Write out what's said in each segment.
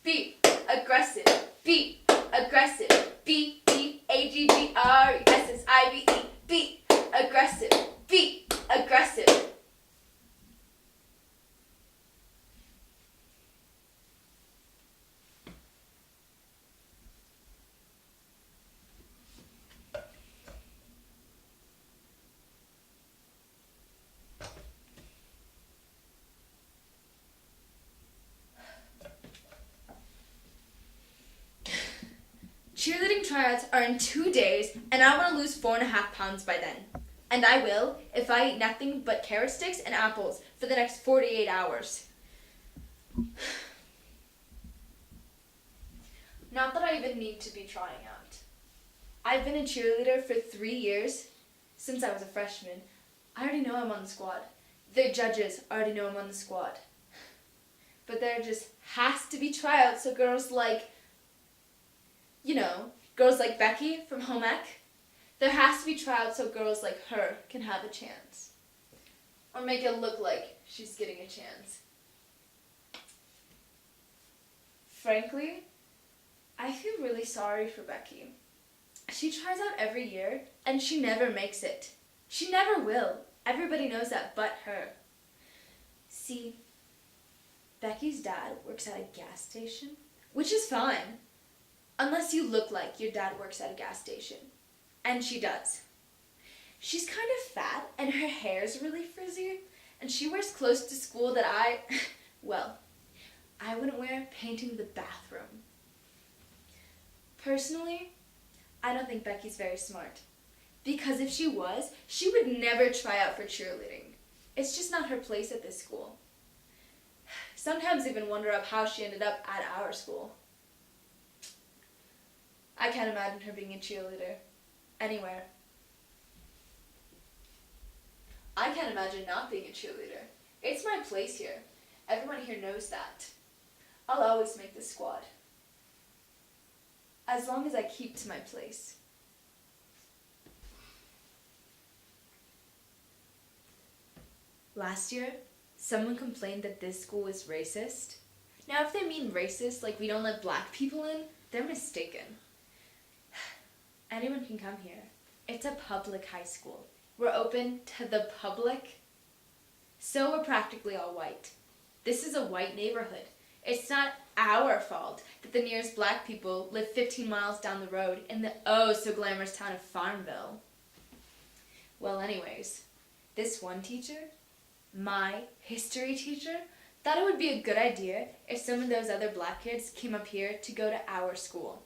Be aggressive. Be aggressive. B-E-A-G-G-R-E-S-S-I-V-E. Be aggressive. Be aggressive. Cheerleading tryouts are in 2 days, and I want to lose 4.5 pounds by then. And I will if I eat nothing but carrot sticks and apples for the next 48 hours. Not that I even need to be trying out. I've been a cheerleader for 3 years, since I was a freshman. I already know I'm on the squad. The judges already know I'm on the squad. But there just has to be tryouts so girls like, girls like Becky from home ec. There has to be tryouts so girls like her can have a chance. Or make it look like she's getting a chance. Frankly, I feel really sorry for Becky. She tries out every year, and she never makes it. She never will. Everybody knows that but her. See, Becky's dad works at a gas station, which is fine. Unless you look like your dad works at a gas station. And she does. She's kind of fat, and her hair's really frizzy, and she wears clothes to school that I wouldn't wear painting the bathroom. Personally, I don't think Becky's very smart. Because if she was, she would never try out for cheerleading. It's just not her place at this school. Sometimes even wonder up how she ended up at our school. I can't imagine her being a cheerleader anywhere. I can't imagine not being a cheerleader. It's my place here. Everyone here knows that. I'll always make the squad. As long as I keep to my place. Last year, someone complained that this school was racist. Now, if they mean racist like we don't let black people in, they're mistaken. Anyone can come here. It's a public high school. We're open to the public. So we're practically all white. This is a white neighborhood. It's not our fault that the nearest black people live 15 miles down the road in the oh-so-glamorous town of Farmville. Well, anyways, this one teacher, my history teacher, thought it would be a good idea if some of those other black kids came up here to go to our school.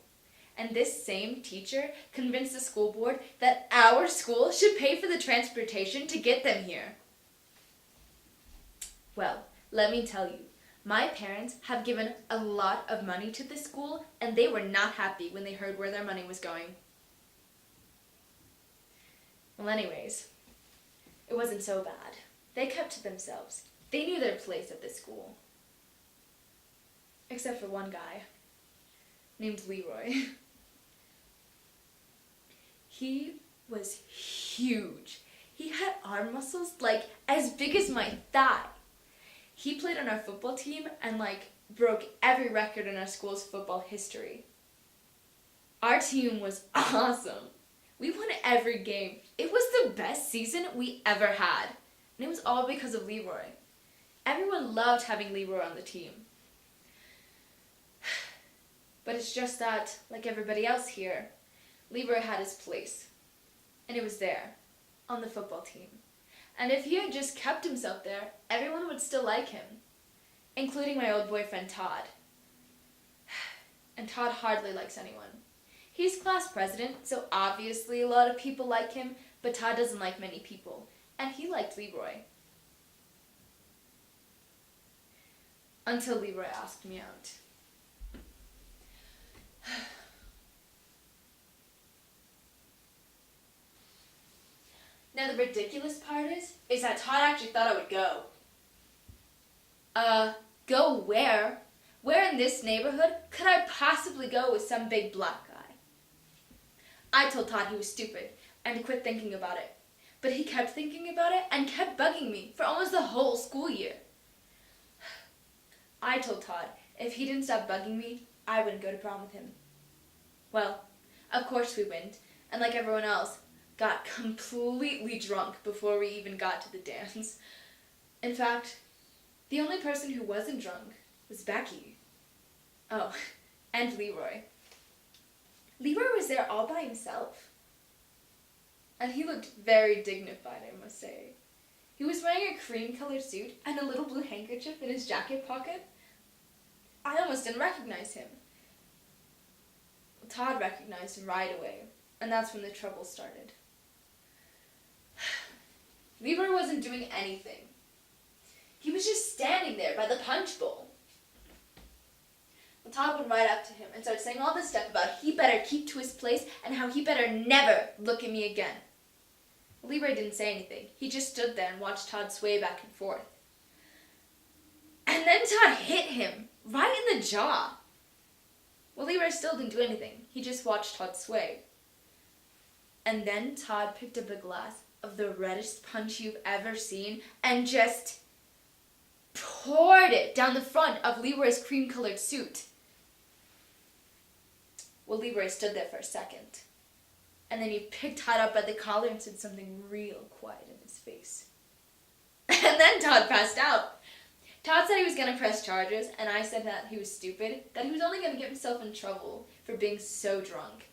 And this same teacher convinced the school board that our school should pay for the transportation to get them here. Well, let me tell you, my parents have given a lot of money to this school, and they were not happy when they heard where their money was going. Well, anyways, it wasn't so bad. They kept to themselves. They knew their place at this school. Except for one guy named Leroy. He was huge. He had arm muscles like as big as my thigh. He played on our football team and broke every record in our school's football history. Our team was awesome. We won every game. It was the best season we ever had. And it was all because of Leroy. Everyone loved having Leroy on the team. But it's just that, like everybody else here, Leroy had his place. And it was there, on the football team. And if he had just kept himself there, everyone would still like him, including my old boyfriend Todd. And Todd hardly likes anyone. He's class president, so obviously a lot of people like him, but Todd doesn't like many people, and he liked Leroy. Until Leroy asked me out. Now the ridiculous part is that Todd actually thought I would go. Go where? Where in this neighborhood could I possibly go with some big black guy? I told Todd he was stupid and to quit thinking about it. But he kept thinking about it and kept bugging me for almost the whole school year. I told Todd If he didn't stop bugging me, I wouldn't go to prom with him. Well, of course we went, and like everyone else, got completely drunk before we even got to the dance. In fact, the only person who wasn't drunk was Becky. Oh, and Leroy. Leroy was there all by himself. And he looked very dignified, I must say. He was wearing a cream-colored suit and a little blue handkerchief in his jacket pocket. I almost didn't recognize him. Todd recognized him right away, and that's when the trouble started. Leroy wasn't doing anything. He was just standing there by the punch bowl. Well, Todd went right up to him and started saying all this stuff about he better keep to his place and how he better never look at me again. Well, Leroy didn't say anything. He just stood there and watched Todd sway back and forth. And then Todd hit him right in the jaw. Well, Leroy still didn't do anything. He just watched Todd sway. And then Todd picked up a glass of the reddest punch you've ever seen and just poured it down the front of Leroy's cream-colored suit. Well, Leroy stood there for a second. And then he picked Todd up by the collar and said something real quiet in his face. And then Todd passed out. Todd said he was going to press charges, and I said that he was stupid, that he was only going to get himself in trouble for being so drunk.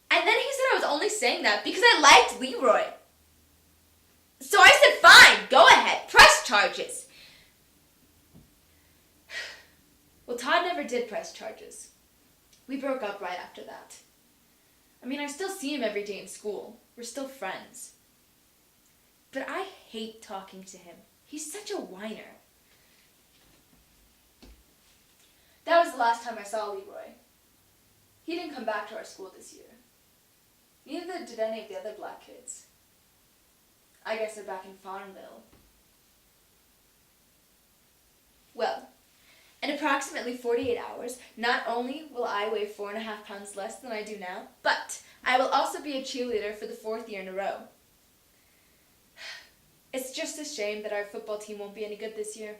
And then he said I was only saying that because I liked Leroy. So I said, fine, go ahead, press charges. Well, Todd never did press charges. We broke up right after that. I mean, I still see him every day in school. We're still friends. But I hate talking to him. He's such a whiner. That was the last time I saw Leroy. He didn't come back to our school this year. Neither did any of the other black kids. I guess they're back in Farmville. Well, in approximately 48 hours, not only will I weigh 4.5 pounds less than I do now, but I will also be a cheerleader for the 4th year in a row. It's just a shame that our football team won't be any good this year.